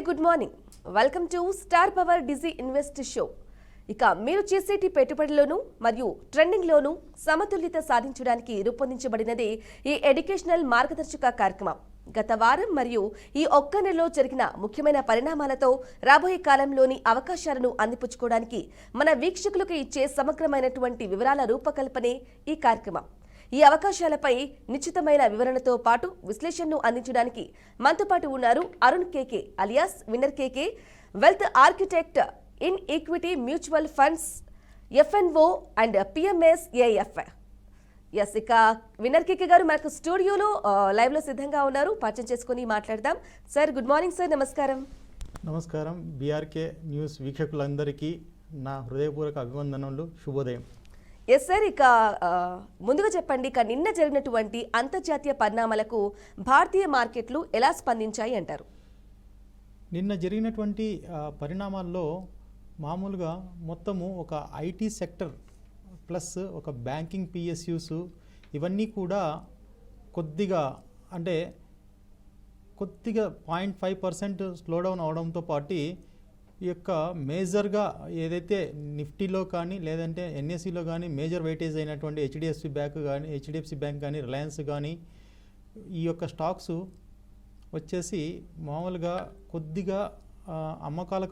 Good morning. Welcome to star power digi invest show. ఇక మీరు చేసేటి పెట్టుబడిలోనూ మరియు ట్రెండింగ్లోనూ సమతుల్యత సాధించడానికి రూపొందించబడినదే ఈ ఎడ్యుకేషనల్ మార్గదర్శక కార్యక్రమం. గత వారం మరియు ఈ ఒక్క నెలలో జరిగిన ముఖ్యమైన పరిణామాలతో రాబోయే కాలంలోని అవకాశాలను అందిపుచ్చుకోవడానికి మన వీక్షకులకు ఇచ్చే సమగ్రమైనటువంటి వివరాల రూపకల్పనే ఈ కార్యక్రమం. ఈ అవకాశాలపై నిశ్చితమైన వివరణతో పాటు విశ్లేషణను అందించడానికి మనతో పాటు ఉన్నారు Arun KK alias winner KK, wealth architect in equity mutual funds, F N O and PMSAF. Yes, ఇక విన్నర్ కేకే గారు మనకు స్టూడియోలో లైవ్ లో సిద్ధంగా ఉన్నారు. పరిచయం చేసుకుని మాట్లాడదాం. Sir good morning sir. నమస్కారం. నమస్కారం. బీఆర్కే న్యూస్ వీక్షకులందరికీ నా హృదయపూర్వక అభివందనలు, శుభోదయం. ఎస్ సార్, ఇక ముందుగా చెప్పండి, ఇక నిన్న జరిగినటువంటి అంతర్జాతీయ పరిణామాలకు భారతీయ మార్కెట్లు ఎలా స్పందించాయి అంటారు? నిన్న జరిగినటువంటి పరిణామాల్లో మామూలుగా మొత్తము ఒక ఐటీ సెక్టర్ ప్లస్ ఒక బ్యాంకింగ్ పిఎస్యూస్ ఇవన్నీ కూడా కొద్దిగా 0.5% స్లోడౌన్ అవడంతో పాటు ఈ యొక్క మేజర్గా ఏదైతే నిఫ్టీలో కానీ లేదంటే ఎన్ఎస్సిలో కానీ మేజర్ వెయిటేజ్ అయినటువంటి హెచ్డిఎఫ్సి బ్యాంక్ కానీ రిలయన్స్ కానీ ఈ యొక్క స్టాక్స్ వచ్చేసి మామూలుగా కొద్దిగా అమ్మకాల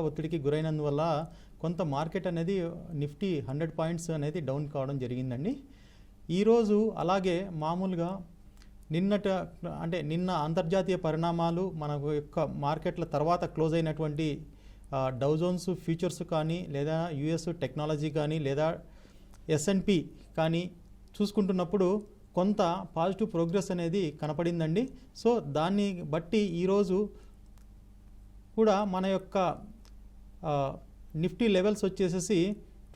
ఒత్తిడికి గురైనందువల్ల కొంత మార్కెట్ అనేది నిఫ్టీ 100 పాయింట్స్ అనేది డౌన్ కావడం జరిగిందండి. ఈరోజు అలాగే మామూలుగా నిన్న అంతర్జాతీయ పరిణామాలు మన యొక్క మార్కెట్ల తర్వాత క్లోజ్ అయినటువంటి డౌ జోన్స్ ఫ్యూచర్స్ కానీ లేదా యుఎస్ టెక్నాలజీ కానీ లేదా ఎస్ఎన్పి కానీ చూసుకుంటున్నప్పుడు కొంత పాజిటివ్ ప్రోగ్రెస్ అనేది కనపడిందండి. సో దాన్ని బట్టి ఈరోజు కూడా మన యొక్క నిఫ్టీ లెవెల్స్ వచ్చేసేసి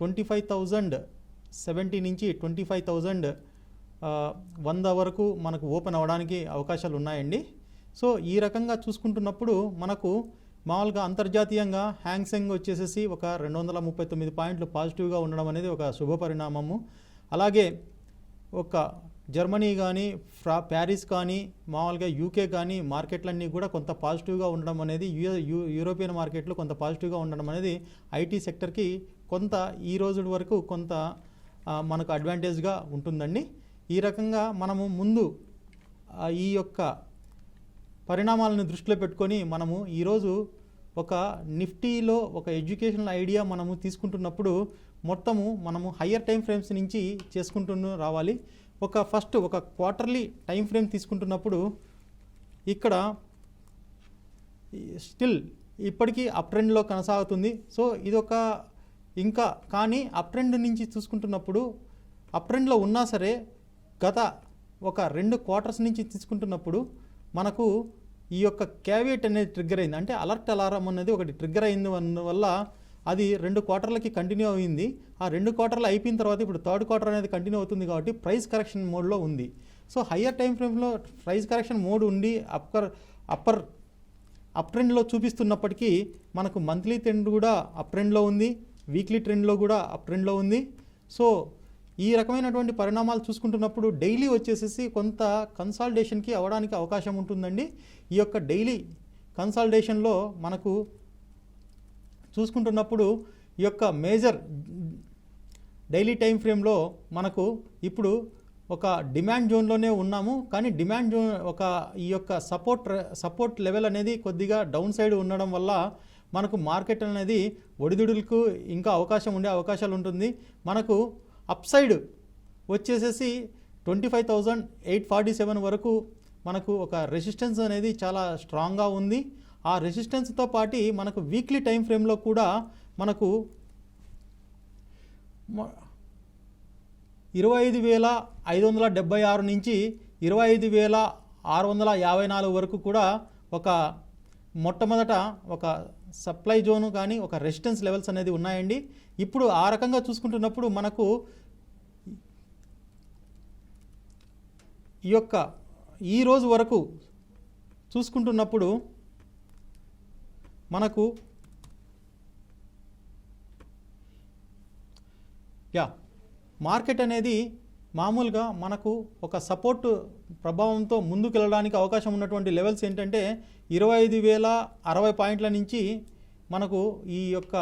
25,070 నుంచి 25,100 వరకు మనకు ఓపెన్ అవ్వడానికి అవకాశాలు ఉన్నాయండి. సో ఈ రకంగా చూసుకుంటున్నప్పుడు మనకు మామూలుగా అంతర్జాతీయంగా హ్యాంగ్సెంగ్ వచ్చేసేసి ఒక 239 పాయింట్లు పాజిటివ్గా ఉండడం అనేది ఒక శుభ పరిణామము. అలాగే ఒక జర్మనీ కానీ ప్యారిస్ కానీ మామూలుగా యూకే కానీ మార్కెట్లన్నీ కూడా కొంత పాజిటివ్గా ఉండడం అనేది యూరోపియన్ మార్కెట్లు కొంత పాజిటివ్గా ఉండడం అనేది ఐటీ సెక్టర్కి కొంత ఈ రోజు వరకు కొంత మనకు అడ్వాంటేజ్గా ఉంటుందండి. ఈ రకంగా మనము ముందు ఈ యొక్క పరిణామాలను దృష్టిలో పెట్టుకొని మనము ఈరోజు ఒక నిఫ్టీలో ఒక ఎడ్యుకేషనల్ ఐడియా మనము తీసుకుంటున్నప్పుడు మొత్తము మనము హయ్యర్ టైం ఫ్రేమ్స్ నుంచి చేసుకుంటూ రావాలి. ఒక క్వార్టర్లీ టైం ఫ్రేమ్ తీసుకుంటున్నప్పుడు ఇక్కడ స్టిల్ ఇప్పటికీ అప్ ట్రెండ్లో కొనసాగుతుంది. సో ఇదొక ఇంకా కానీ అప్ ట్రెండ్ నుంచి చూసుకుంటున్నప్పుడు అప్ ట్రెండ్లో ఉన్నా సరే గత ఒక 2 క్వార్టర్స్ నుంచి తీసుకుంటున్నప్పుడు మనకు ఈ యొక్క క్యావియేట్ అనేది ట్రిగ్గర్ అయింది. అంటే అలర్ట్ అలారం అనేది ఒకటి ట్రిగ్గర్ అయింది వల్ల అది 2 క్వార్టర్లకి కంటిన్యూ అయింది. ఆ 2 క్వార్టర్లు అయిపోయిన తర్వాత ఇప్పుడు 3rd క్వార్టర్ అనేది కంటిన్యూ అవుతుంది కాబట్టి ప్రైస్ కరెక్షన్ మోడ్లో ఉంది. సో హయ్యర్ టైం ఫ్రేమ్లో ప్రైస్ కరెక్షన్ మోడ్ ఉండి అప్ ట్రెండ్లో చూపిస్తున్నప్పటికీ మనకు మంత్లీ ట్రెండ్ కూడా అప్ ట్రెండ్లో ఉంది, వీక్లీ ట్రెండ్లో కూడా అప్ ట్రెండ్లో ఉంది. సో ఈ రకమైనటువంటి పరిణామాలు చూసుకుంటున్నప్పుడు డైలీ వచ్చేసేసి కొంత కన్సాలిడేషన్కి అవ్వడానికి అవకాశం ఉంటుందండి. ఈ యొక్క డైలీ కన్సాలిడేషన్లో మనకు చూసుకుంటున్నప్పుడు ఈ యొక్క మేజర్ డైలీ టైం ఫ్రేమ్లో మనకు ఇప్పుడు ఒక డిమాండ్ జోన్లోనే ఉన్నాము. కానీ డిమాండ్ జోన్ ఈ యొక్క సపోర్ట్ లెవెల్ అనేది కొద్దిగా డౌన్ సైడ్ ఉండడం వల్ల మనకు మార్కెట్ అనేది ఒడిదుడులకు ఇంకా ఉండే అవకాశాలు ఉంటుంది. మనకు అప్ సైడ్ వచ్చేసేసి 25,847 వరకు మనకు ఒక రెసిస్టెన్స్ అనేది చాలా స్ట్రాంగ్గా ఉంది. ఆ రెసిస్టెన్స్తో పాటు మనకు వీక్లీ టైం ఫ్రేమ్లో కూడా మనకు 25,576 నుంచి 25,654 వరకు కూడా ఒక మొట్టమొదట ఒక సప్లై జోను కానీ ఒక రెసిస్టెన్స్ లెవెల్స్ అనేది ఉన్నాయండి. ఇప్పుడు ఆ రకంగా చూసుకుంటున్నప్పుడు మనకు ఈ రోజు వరకు చూసుకుంటున్నప్పుడు మనకు మార్కెట్ అనేది మామూలుగా మనకు ఒక సపోర్ట్ ప్రభావంతో ముందుకు వెళ్ళడానికి అవకాశం ఉన్నటువంటి లెవెల్స్ ఏంటంటే 25,060 పాయింట్ల నుంచి మనకు ఈ యొక్క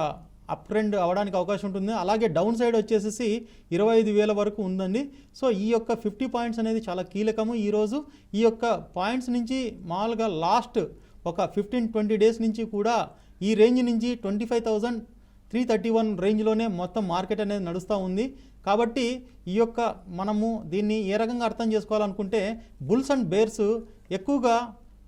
అప్ ట్రెండ్ అవడానికి అవకాశం ఉంటుంది. అలాగే డౌన్ సైడ్ వచ్చేసి 25,000 వరకు ఉందండి. సో ఈ యొక్క 50 పాయింట్స్ అనేది చాలా కీలకము. ఈరోజు ఈ యొక్క పాయింట్స్ నుంచి మామూలుగా లాస్ట్ ఒక 15-20 డేస్ నుంచి కూడా ఈ రేంజ్ నుంచి 25,331 రేంజ్లోనే మొత్తం మార్కెట్ అనేది నడుస్తూ ఉంది. కాబట్టి ఈ యొక్క మనము దీన్ని ఏ రకంగా అర్థం చేసుకోవాలనుకుంటే బుల్స్ అండ్ బేర్స్ ఎక్కువగా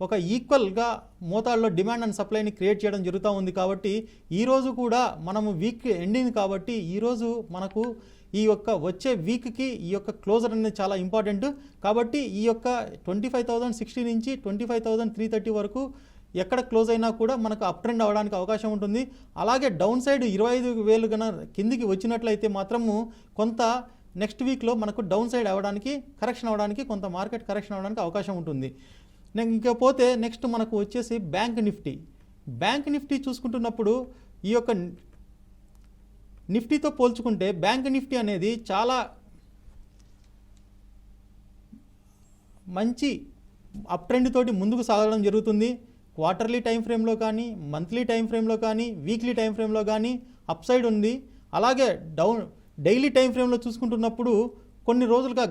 ఒక ఈక్వల్గా మోతాదులో డిమాండ్ అండ్ సప్లైని క్రియేట్ చేయడం జరుగుతూ ఉంది. కాబట్టి ఈరోజు కూడా మనము వీక్ ఎండింగ్ కాబట్టి ఈరోజు మనకు ఈ యొక్క వచ్చే వీక్కి ఈ యొక్క క్లోజర్ అనేది చాలా ఇంపార్టెంట్. కాబట్టి ఈ యొక్క 25,060 నుంచి 25,330 వరకు ఎక్కడ క్లోజ్ అయినా కూడా మనకు అప్ ట్రెండ్ అవ్వడానికి అవకాశం ఉంటుంది. అలాగే డౌన్ సైడ్ 25,000 కన్నా కిందికి వచ్చినట్లయితే మాత్రము కొంత నెక్స్ట్ వీక్లో మనకు డౌన్ సైడ్ అవ్వడానికి కరెక్షన్ అవ్వడానికి కొంత మార్కెట్ కరెక్షన్ అవ్వడానికి అవకాశం ఉంటుంది. ఇకపోతే నెక్స్ట్ మనకు వచ్చేసి బ్యాంక్ నిఫ్టీ చూసుకుంటున్నప్పుడు ఈ యొక్క నిఫ్టీతో పోల్చుకుంటే బ్యాంక్ నిఫ్టీ అనేది చాలా మంచి అప్ ట్రెండ్ తోటి ముందుకు సాగడం జరుగుతుంది. క్వార్టర్లీ టైం ఫ్రేమ్లో కానీ, మంత్లీ టైం ఫ్రేమ్లో కానీ, వీక్లీ టైం ఫ్రేమ్లో కానీ అప్ సైడ్ ఉంది. అలాగే డైలీ టైం ఫ్రేమ్లో చూసుకుంటున్నప్పుడు కొన్ని రోజులుగా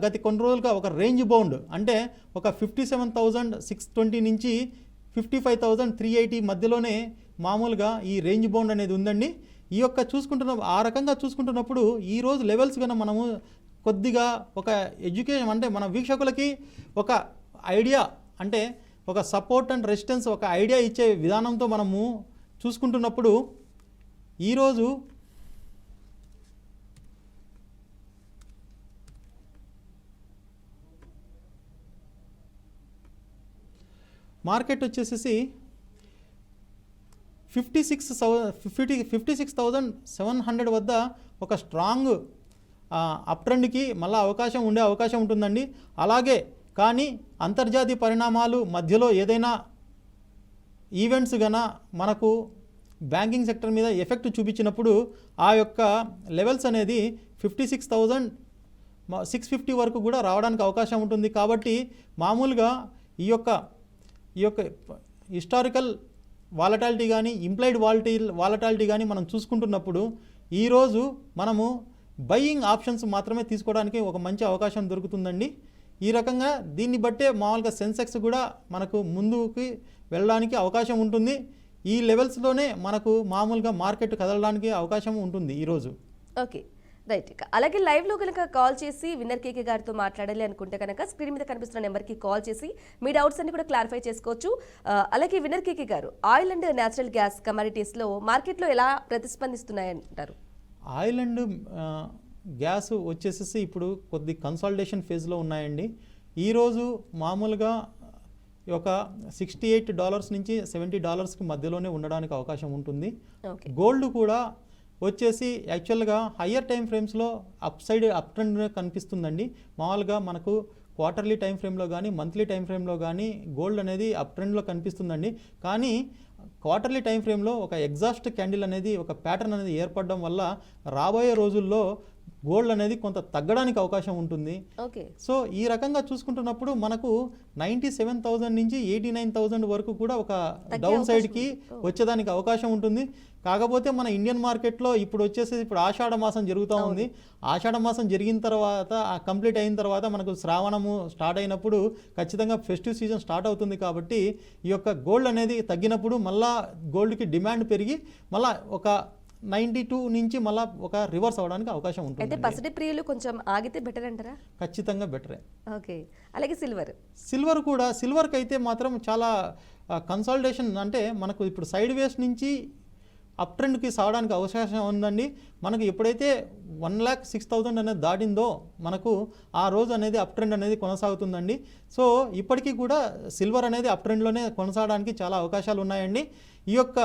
ఒక రేంజ్ బౌండ్ అంటే ఒక 57,620 నుంచి 55,380 మధ్యలోనే మామూలుగా ఈ రేంజ్ బౌండ్ అనేది ఉందండి. ఈ యొక్క ఆ రకంగా చూసుకుంటున్నప్పుడు ఈరోజు లెవెల్స్ కన్నా మనము కొద్దిగా ఒక ఎడ్యుకేషన్ అంటే మన వీక్షకులకి ఒక ఐడియా అంటే ఒక సపోర్ట్ అండ్ రెసిస్టెన్స్ ఒక ఐడియా ఇచ్చే విధానంతో మనము చూసుకుంటున్నప్పుడు ఈరోజు మార్కెట్ వచ్చేసి 56,700 వద్ద ఒక స్ట్రాంగ్ అప్ ట్రెండ్కి మళ్ళీ ఉండే అవకాశం ఉంటుందండి. అలాగే కానీ అంతర్జాతీయ పరిణామాలు మధ్యలో ఏదైనా ఈవెంట్స్ గన మనకు బ్యాంకింగ్ సెక్టర్ మీద ఎఫెక్ట్ చూపించినప్పుడు ఆ యొక్క లెవెల్స్ అనేది 56,650 వరకు కూడా రావడానికి అవకాశం ఉంటుంది. కాబట్టి మామూలుగా ఈ యొక్క హిస్టారికల్ వాలటాలిటీ కానీ ఇంప్లైడ్ వాలటాలిటీ కానీ మనం చూసుకుంటున్నప్పుడు ఈరోజు మనము బయింగ్ ఆప్షన్స్ మాత్రమే తీసుకోవడానికి ఒక మంచి అవకాశం దొరుకుతుందండి. ఈ రకంగా దీన్ని బట్టే మామూలుగా సెన్సెక్స్ కూడా మనకు ముందుకి వెళ్ళడానికి అవకాశం ఉంటుంది. ఈ లెవెల్స్లోనే మనకు మామూలుగా మార్కెట్ కదలడానికి అవకాశం ఉంటుంది ఈరోజు. Okay, right. అలాగే లైవ్లో కనుక కాల్ చేసి విన్నర్ కేకే గారితో మాట్లాడాలి అనుకుంటే కనుక స్క్రీన్ మీద కనిపిస్తున్న నెంబర్కి కాల్ చేసి మీ డౌట్స్ అన్ని కూడా క్లారిఫై చేసుకోవచ్చు. అలాగే విన్నర్ కేకే గారు, ఆయిల్ అండ్ న్యాచురల్ గ్యాస్ కమోడిటీస్లో మార్కెట్లో ఎలా ప్రతిస్పందిస్తున్నాయంటారు? ఆయిల్ అండ్ గ్యాస్ వచ్చేసి ఇప్పుడు కొద్ది కన్సాలిడేషన్ ఫేజ్లో ఉన్నాయండి. ఈరోజు మామూలుగా ఒక $68 నుంచి $70 మధ్యలోనే ఉండడానికి అవకాశం ఉంటుంది. గోల్డ్ కూడా వచ్చేసి యాక్చువల్గా హయ్యర్ టైం ఫ్రేమ్స్లో అప్ ట్రెండ్ కనిపిస్తుందండి. మామూలుగా మనకు క్వార్టర్లీ టైం ఫ్రేమ్లో కానీ మంత్లీ టైం ఫ్రేమ్లో కానీ గోల్డ్ అనేది అప్ ట్రెండ్లో కనిపిస్తుందండి. కానీ క్వార్టర్లీ టైం ఫ్రేమ్లో ఒక ఎగ్జాస్ట్ క్యాండిల్ అనేది ఒక ప్యాటర్న్ అనేది ఏర్పడడం వల్ల రాబోయే రోజుల్లో గోల్డ్ అనేది కొంత తగ్గడానికి అవకాశం ఉంటుంది. సో ఈ రకంగా చూసుకుంటున్నప్పుడు మనకు 97,000 నుంచి 89,000 వరకు కూడా ఒక డౌన్ సైడ్కి వచ్చేదానికి అవకాశం ఉంటుంది. కాకపోతే మన ఇండియన్ మార్కెట్లో ఇప్పుడు ఆషాఢ మాసం జరుగుతూ ఉంది. ఆషాఢ మాసం జరిగిన తర్వాత కంప్లీట్ అయిన తర్వాత మనకు శ్రావణము స్టార్ట్ అయినప్పుడు ఖచ్చితంగా ఫెస్టివ్ సీజన్ స్టార్ట్ అవుతుంది. కాబట్టి ఈ యొక్క గోల్డ్ అనేది తగ్గినప్పుడు మళ్ళా గోల్డ్కి డిమాండ్ పెరిగి మళ్ళా ఒక 92 నుంచి మళ్ళీ ఒక రివర్స్ అవడానికి అవకాశం ఉంటుంది. అయితే పసిడి ప్రియులు కొంచెం ఆగితే బెటర్ అంటారా? ఖచ్చితంగా బెటరే. ఓకే, అలాగే సిల్వర్కి అయితే మాత్రం చాలా కన్సాలిడేషన్ అంటే మనకు ఇప్పుడు సైడ్ వేస్ నుంచి అప్ ట్రెండ్కి సాగడానికి అవకాశం ఉందండి. మనకు ఎప్పుడైతే 1,06,000 అనేది దాటిందో మనకు ఆ రోజు అనేది అప్ ట్రెండ్ అనేది కొనసాగుతుందండి. సో ఇప్పటికీ కూడా సిల్వర్ అనేది అప్ ట్రెండ్లోనే కొనసాగడానికి చాలా అవకాశాలు ఉన్నాయండి. ఈ యొక్క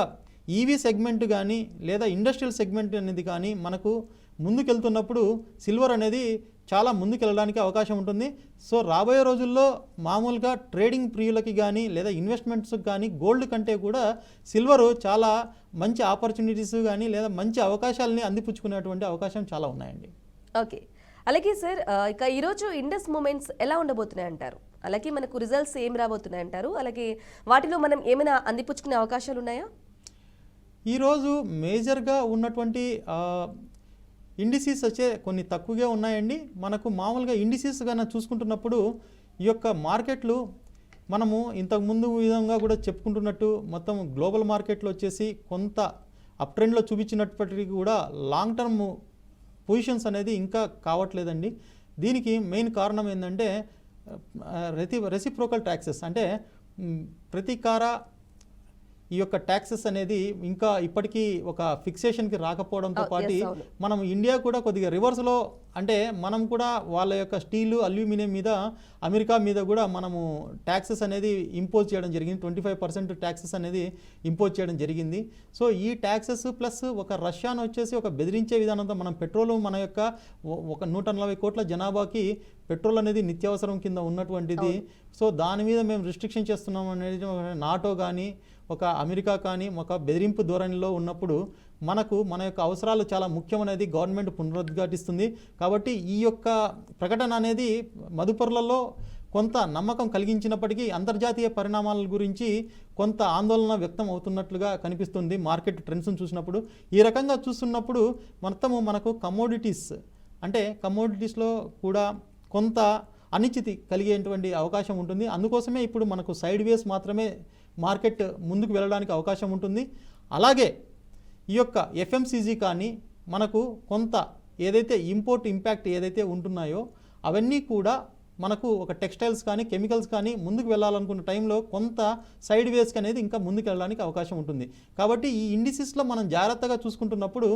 ఈవీ సెగ్మెంట్ కానీ లేదా ఇండస్ట్రియల్ సెగ్మెంట్ అనేది కానీ మనకు ముందుకెళ్తున్నప్పుడు సిల్వర్ అనేది చాలా ముందుకెళ్ళడానికి అవకాశం ఉంటుంది. సో రాబోయే రోజుల్లో మామూలుగా ట్రేడింగ్ ప్రియులకి కానీ లేదా ఇన్వెస్ట్మెంట్స్కి కానీ గోల్డ్ కంటే కూడా సిల్వరు చాలా మంచి ఆపర్చునిటీస్ కానీ లేదా మంచి అవకాశాలని అందిపుచ్చుకునేటువంటి అవకాశం చాలా ఉన్నాయండి. ఓకే, అలాగే సార్ ఇక ఈరోజు ఇండస్ మూమెంట్స్ ఎలా ఉండబోతున్నాయి అంటారు? అలాగే మనకు రిజల్ట్స్ ఏం రాబోతున్నాయి అంటారు? అలాగే వాటిలో మనం ఏమైనా అందిపుచ్చుకునే అవకాశాలు ఉన్నాయా? ఈరోజు మేజర్గా ఉన్నటువంటి ఇండిసీస్ వచ్చే కొన్ని తక్కువగా ఉన్నాయండి. మనకు మామూలుగా ఇండిసీస్ కన్నా చూసుకుంటున్నప్పుడు ఈ యొక్క మార్కెట్లు మనము ఇంతకుముందు విధంగా కూడా చెప్పుకుంటున్నట్టు మొత్తం గ్లోబల్ మార్కెట్లో వచ్చేసి కొంత అప్ ట్రెండ్లో చూపించినప్పటికీ కూడా లాంగ్ టర్మ్ పొజిషన్స్ అనేది ఇంకా కావట్లేదండి. దీనికి మెయిన్ కారణం ఏంటంటే రెసిప్రోకల్ ట్యాక్సెస్ అంటే ప్రతీకార ఈ యొక్క ట్యాక్సెస్ అనేది ఇంకా ఇప్పటికీ ఒక ఫిక్సేషన్కి రాకపోవడంతో పాటు మనం ఇండియా కూడా కొద్దిగా రివర్స్లో అంటే మనం కూడా వాళ్ళ యొక్క స్టీలు అల్యూమినియం మీద అమెరికా మీద కూడా మనము ట్యాక్సెస్ అనేది ఇంపోజ్ చేయడం జరిగింది. 25% ట్యాక్సెస్ అనేది ఇంపోజ్ చేయడం జరిగింది. సో ఈ ట్యాక్సెస్ ప్లస్ ఒక రష్యాను వచ్చేసి ఒక బెదిరించే విధానంతో మనం పెట్రోల్ మన యొక్క ఒక 140 కోట్ల జనాభాకి పెట్రోల్ అనేది నిత్యావసరం కింద ఉన్నటువంటిది. సో దాని మీద మేము రిస్ట్రిక్షన్ చేస్తున్నాం అనేది నాటో కానీ ఒక అమెరికా కానీ ఒక బెదిరింపు ధోరణిలో ఉన్నప్పుడు మన యొక్క అవసరాలు చాలా ముఖ్యమనేది గవర్నమెంట్ పునరుద్ఘాటిస్తుంది. కాబట్టి ఈ యొక్క ప్రకటన అనేది మదుపరులలో కొంత నమ్మకం కలిగించినప్పటికీ అంతర్జాతీయ పరిణామాల గురించి కొంత ఆందోళన వ్యక్తం అవుతున్నట్లుగా కనిపిస్తుంది మార్కెట్ ట్రెండ్స్ను చూసినప్పుడు. ఈ రకంగా చూస్తున్నప్పుడు మనకు కమోడిటీస్ అంటే కమోడిటీస్లో కూడా కొంత అనిశ్చితి కలిగేటువంటి అవకాశం ఉంటుంది. అందుకోసమే ఇప్పుడు మనకు సైడ్ వేస్ మాత్రమే మార్కెట్ ముందుకు వెళ్ళడానికి అవకాశం ఉంటుంది. అలాగే ఈ యొక్క ఎఫ్ఎంసీజీ కానీ మనకు కొంత ఏదైతే ఇంపోర్ట్ ఇంపాక్ట్ ఏదైతే ఉంటున్నాయో అవన్నీ కూడా మనకు ఒక టెక్స్టైల్స్ కానీ కెమికల్స్ కానీ ముందుకు వెళ్ళాలనుకున్న టైంలో కొంత సైడ్ వేస్కి అనేది ఇంకా ముందుకు వెళ్ళడానికి అవకాశం ఉంటుంది. కాబట్టి ఈ ఇండిసిస్లో మనం జాగ్రత్తగా చూసుకుంటున్నప్పుడు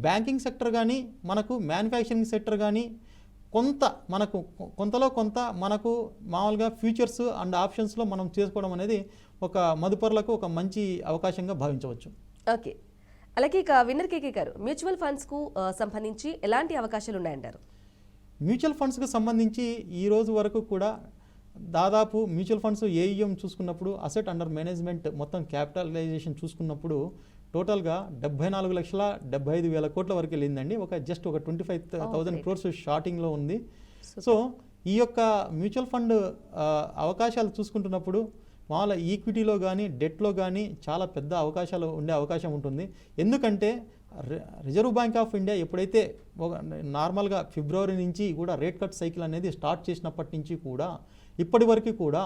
బ్యాంకింగ్ సెక్టర్ కానీ మనకు మ్యానుఫ్యాక్చరింగ్ సెక్టర్ కానీ కొంతలో కొంత మనకు మామూలుగా ఫ్యూచర్స్ అండ్ ఆప్షన్స్లో మనం చేసుకోవడం అనేది ఒక మదుపరులకు ఒక మంచి అవకాశంగా భావించవచ్చు. ఓకే, అలాగే ఇక విన్నర్ కేకే గారు మ్యూచువల్ ఫండ్స్కు సంబంధించి ఎలాంటి అవకాశాలు ఉన్నాయంటారు? మ్యూచువల్ ఫండ్స్కి సంబంధించి ఈ రోజు వరకు కూడా దాదాపు మ్యూచువల్ ఫండ్స్ ఏఈఎం చూసుకున్నప్పుడు అసెట్ అండర్ మేనేజ్మెంట్ మొత్తం క్యాపిటలైజేషన్ చూసుకున్నప్పుడు టోటల్గా 74,75,000 కోట్ల వరకు వెళ్ళిందండి. జస్ట్ ఒక 25,000 క్రోర్స్ షార్టింగ్లో ఉంది. సో ఈ యొక్క మ్యూచువల్ ఫండ్ అవకాశాలు చూసుకుంటున్నప్పుడు మామూలు ఈక్విటీలో కానీ డెట్లో కానీ చాలా పెద్ద అవకాశాలు ఉండే అవకాశం ఉంటుంది. ఎందుకంటే రిజర్వ్ బ్యాంక్ ఆఫ్ ఇండియా ఎప్పుడైతే నార్మల్గా ఫిబ్రవరి నుంచి కూడా రేట్ కట్ సైకిల్ అనేది స్టార్ట్ చేసినప్పటి నుంచి కూడా ఇప్పటి వరకు కూడా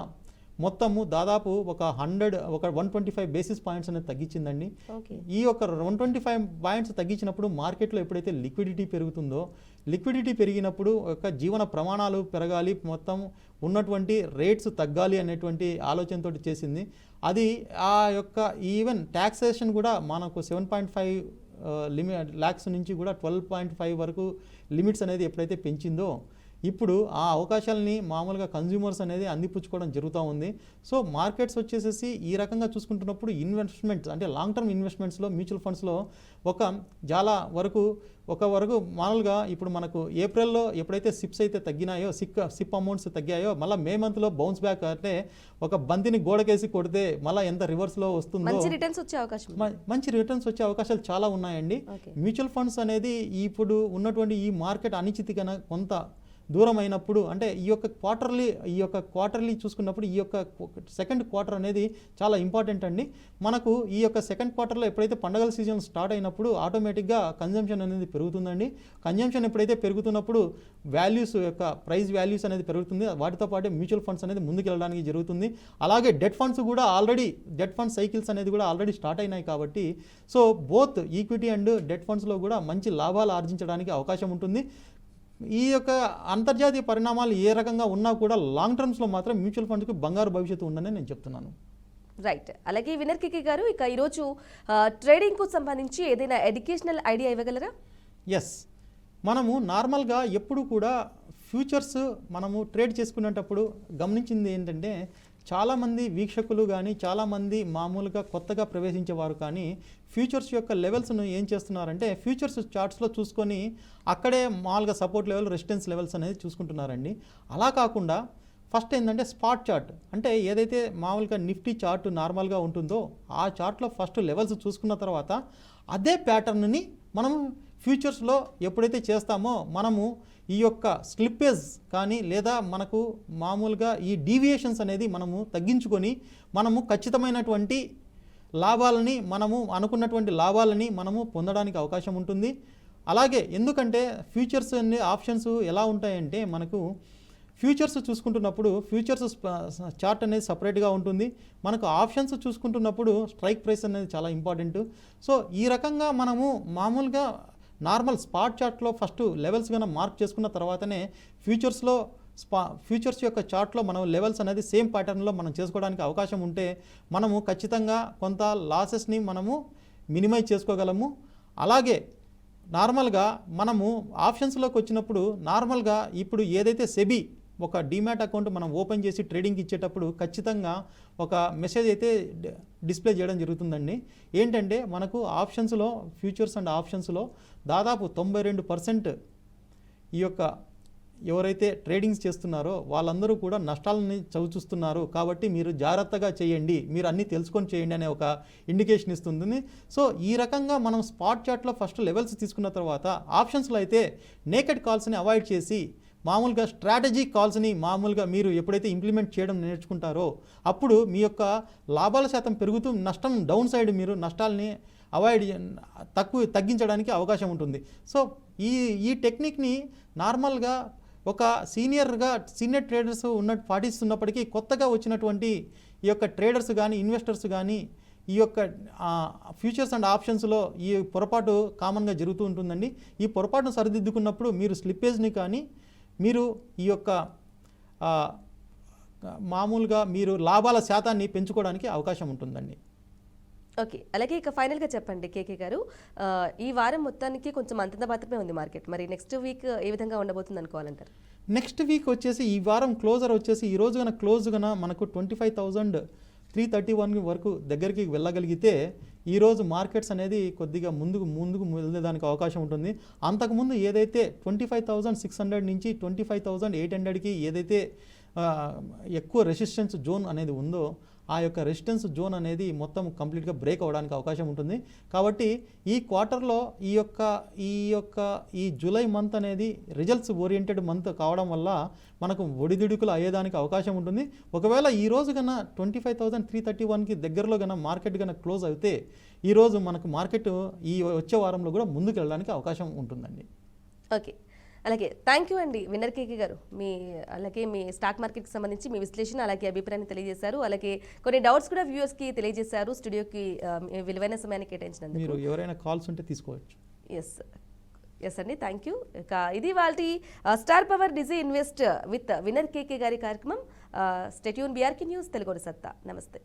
మొత్తము దాదాపు ఒక 125 బేసిస్ పాయింట్స్ అనేది తగ్గించిందండి. ఈ యొక్క 125 పాయింట్స్ తగ్గించినప్పుడు మార్కెట్లో ఎప్పుడైతే లిక్విడిటీ పెరుగుతుందో లిక్విడిటీ పెరిగినప్పుడు ఒక జీవన ప్రమాణాలు పెరగాలి, మొత్తం ఉన్నటువంటి రేట్స్ తగ్గాలి అనేటువంటి ఆలోచనతో చేసింది. అది ఆ యొక్క ఈవెన్ ట్యాక్సేషన్ కూడా మనకు 7.5 lakhs నుంచి కూడా 12.5 వరకు లిమిట్స్ అనేది ఎప్పుడైతే పెంచిందో ఇప్పుడు ఆ అవకాశాలని మామూలుగా కన్జ్యూమర్స్ అనేది అందిపుచ్చుకోవడం జరుగుతూ ఉంది. సో మార్కెట్స్ వచ్చేసేసి ఈ రకంగా చూసుకుంటున్నప్పుడు ఇన్వెస్ట్మెంట్స్ అంటే లాంగ్ టర్మ్ ఇన్వెస్ట్మెంట్స్లో మ్యూచువల్ ఫండ్స్లో చాలా వరకు మామూలుగా ఇప్పుడు మనకు ఏప్రిల్లో ఎప్పుడైతే సిప్స్ అయితే తగ్గినాయో సిప్ అమౌంట్స్ తగ్గాయో మళ్ళీ మే మంత్లో బౌన్స్ బ్యాక్ అంటే ఒక బంతిని గోడకేసి కొడితే మళ్ళీ ఎంత రివర్స్లో వస్తుందో మంచి రిటర్న్స్ వచ్చే అవకాశాలు చాలా ఉన్నాయండి. మ్యూచువల్ ఫండ్స్ అనేది ఇప్పుడు ఉన్నటువంటి ఈ మార్కెట్ అనిశ్చితి కన్నా కొంత దూరం అయినప్పుడు అంటే ఈ యొక్క క్వార్టర్లీ చూసుకున్నప్పుడు ఈ యొక్క సెకండ్ క్వార్టర్ అనేది చాలా ఇంపార్టెంట్ అండి. మనకు ఈ యొక్క సెకండ్ క్వార్టర్లో ఎప్పుడైతే పండగల సీజన్ స్టార్ట్ అయినప్పుడు ఆటోమేటిక్గా కన్జంప్షన్ అనేది పెరుగుతుందండి. కన్జంప్షన్ ఎప్పుడైతే పెరుగుతున్నప్పుడు ప్రైస్ వాల్యూస్ అనేది పెరుగుతుంది. వాటితో పాటు మ్యూచువల్ ఫండ్స్ అనేది ముందుకు వెళ్ళడానికి జరుగుతుంది. అలాగే డెట్ ఫండ్స్ కూడా డెట్ ఫండ్ సైకిల్స్ అనేది కూడా ఆల్రెడీ స్టార్ట్ అయినాయి. కాబట్టి so both equity and debt ఫండ్స్లో కూడా మంచి లాభాలు ఆర్జించడానికి అవకాశం ఉంటుంది. ఈ యొక్క అంతర్జాతీయ పరిణామాలు ఏ రకంగా ఉన్నా కూడా లాంగ్ టర్మ్స్లో మాత్రం మ్యూచువల్ ఫండ్స్కి బంగారు భవిష్యత్తు ఉందని నేను చెప్తున్నాను. రైట్, అలాగే వినర్ కేకే గారు ఇక ఈరోజు ట్రేడింగ్కు సంబంధించి ఏదైనా ఎడ్యుకేషనల్ ఐడియా ఇవ్వగలరా? ఎస్, మనము నార్మల్గా ఎప్పుడు కూడా ఫ్యూచర్స్ మనము ట్రేడ్ చేసుకునేటప్పుడు గమనించింది ఏంటంటే చాలామంది వీక్షకులు కానీ చాలామంది మామూలుగా కొత్తగా ప్రవేశించేవారు కానీ ఫ్యూచర్స్ యొక్క లెవెల్స్ను ఏం చేస్తున్నారంటే ఫ్యూచర్స్ చార్ట్స్లో చూసుకొని అక్కడే మామూలుగా సపోర్ట్ లెవెల్ రెసిస్టెన్స్ లెవెల్స్ అనేది చూసుకుంటున్నారండి. అలా కాకుండా ఫస్ట్ ఏంటంటే స్పాట్ చార్ట్ అంటే ఏదైతే మామూలుగా నిఫ్టీ చార్ట్ నార్మల్గా ఉంటుందో ఆ చార్ట్లో ఫస్ట్ లెవెల్స్ చూసుకున్న తర్వాత అదే ప్యాటర్న్ని మనము ఫ్యూచర్స్లో ఎప్పుడైతే చేస్తామో మనము ఈ యొక్క స్లిప్పేజ్ కానీ లేదా మనకు మామూలుగా ఈ డీవియేషన్స్ అనేది మనము తగ్గించుకొని మనము ఖచ్చితమైనటువంటి లాభాలని మనము అనుకున్నటువంటి లాభాలని మనము పొందడానికి అవకాశం ఉంటుంది. అలాగే ఎందుకంటే ఫ్యూచర్స్ అనే ఆప్షన్స్ ఎలా ఉంటాయంటే మనకు ఫ్యూచర్స్ చూసుకుంటున్నప్పుడు ఫ్యూచర్స్ చార్ట్ అనేది సపరేట్గా ఉంటుంది. మనకు ఆప్షన్స్ చూసుకుంటున్నప్పుడు స్ట్రైక్ ప్రైస్ అనేది చాలా ఇంపార్టెంట్. సో ఈ రకంగా మనము మామూలుగా నార్మల్ స్పాట్ చార్ట్లో ఫస్ట్ లెవెల్స్ కన్నా మార్క్ చేసుకున్న తర్వాతనే ఫ్యూచర్స్ యొక్క చార్ట్లో మనం లెవెల్స్ అనేది సేమ్ ప్యాటర్న్లో మనం చేసుకోవడానికి అవకాశం ఉంటే మనము ఖచ్చితంగా కొంత లాసెస్ని మనము మినిమైజ్ చేసుకోగలము. అలాగే నార్మల్గా మనము ఆప్షన్స్లోకి వచ్చినప్పుడు నార్మల్గా ఇప్పుడు ఏదైతే సెబీ ఒక డీమ్యాట్ అకౌంట్ మనం ఓపెన్ చేసి ట్రేడింగ్కి ఇచ్చేటప్పుడు ఖచ్చితంగా ఒక మెసేజ్ అయితే డిస్ప్లే చేయడం జరుగుతుందండి. ఏంటంటే మనకు ఆప్షన్స్లో ఫ్యూచర్స్ అండ్ ఆప్షన్స్లో దాదాపు 92% ఈ యొక్క ఎవరైతే ట్రేడింగ్స్ చేస్తున్నారో వాళ్ళందరూ కూడా నష్టాలని చవిచూస్తున్నారు. కాబట్టి మీరు జాగ్రత్తగా చేయండి, మీరు అన్నీ తెలుసుకొని చేయండి అనే ఒక ఇండికేషన్ ఇస్తుంది. సో ఈ రకంగా మనం స్పాట్ చార్ట్లో ఫస్ట్ లెవెల్స్ తీసుకున్న తర్వాత ఆప్షన్స్లో అయితే నేకెడ్ కాల్స్ని అవాయిడ్ చేసి మామూలుగా స్ట్రాటజీ కాల్స్ని మామూలుగా మీరు ఎప్పుడైతే ఇంప్లిమెంట్ చేయడం నేర్చుకుంటారో అప్పుడు మీ యొక్క లాభాల శాతం పెరుగుతూ నష్టం డౌన్ సైడ్ మీరు నష్టాలని తగ్గించడానికి అవకాశం ఉంటుంది. సో ఈ టెక్నిక్ని నార్మల్గా ఒక సీనియర్ ట్రేడర్స్ పాటిస్తున్నప్పటికీ కొత్తగా వచ్చినటువంటి ఈ యొక్క ట్రేడర్స్ కానీ ఇన్వెస్టర్స్ కానీ ఈ యొక్క ఫ్యూచర్స్ అండ్ ఆప్షన్స్లో ఈ పొరపాటు కామన్గా జరుగుతూ ఉంటుందండి. ఈ పొరపాటును సరిదిద్దుకున్నప్పుడు మీరు స్లిప్పేజ్ని కానీ మీరు ఈ యొక్క మామూలుగా మీరు లాభాల శాతాన్ని పెంచుకోవడానికి అవకాశం ఉంటుందండి. ఓకే, అలాగే ఇక ఫైనల్గా చెప్పండి కేకే గారు, ఈ వారం మొత్తానికి కొంచెం అంతంత మాత్రమే ఉంది మార్కెట్, మరి నెక్స్ట్ వీక్ ఏ విధంగా ఉండబోతుంది అనుకోవాలంటారు? నెక్స్ట్ వీక్ వచ్చేసి ఈ వారం క్లోజర్ వచ్చేసి ఈ రోజు కన్నా క్లోజ్ కన్నా మనకు 25,331 వరకు దగ్గరికి వెళ్ళగలిగితే ఈరోజు మార్కెట్స్ అనేది కొద్దిగా ముందుకు వెళ్ళేదానికి అవకాశం ఉంటుంది. అంతకుముందు ఏదైతే 25,600 నుంచి 25,800కి ఏదైతే ఎక్కువ రెసిస్టెన్స్ జోన్ అనేది ఉందో ఆ యొక్క రెసిస్టెన్స్ జోన్ అనేది మొత్తం కంప్లీట్గా బ్రేక్ అవ్వడానికి అవకాశం ఉంటుంది. కాబట్టి ఈ క్వార్టర్లో ఈ జూలై మంత్ అనేది రిజల్ట్స్ ఓరియంటెడ్ మంత్ కావడం వల్ల మనకు ఒడిదుడుకులు అయ్యేదానికి అవకాశం ఉంటుంది. ఒకవేళ ఈ రోజు కన్నా 25,331కి దగ్గరలో కన్నా మార్కెట్ కన్నా క్లోజ్ అయితే ఈరోజు మనకు మార్కెట్ ఈ వచ్చే వారంలో కూడా ముందుకు వెళ్ళడానికి అవకాశం ఉంటుందండి. ఓకే, అలాగే థ్యాంక్ యూ అండి విన్నర్ కేకే గారు, అలాగే మీ స్టాక్ మార్కెట్కి సంబంధించి మీ విశ్లేషణ అలాగే అభిప్రాయాన్ని తెలియజేశారు. అలాగే కొన్ని డౌట్స్ కూడా వ్యూవర్స్కి తెలియజేశారు. స్టూడియోకి విలువైన సమయాన్ని కేటాయించినందుకు మీరు ఎవరైనా కాల్స్ ఉంటే తీసుకోవచ్చు. ఎస్ అండి, థ్యాంక్ యూ. ఇక ఇది వాళ్ళ star power digi invest with winner KK గారి కార్యక్రమం. Stay tune, BRK news Telugu సత్తా. నమస్తే.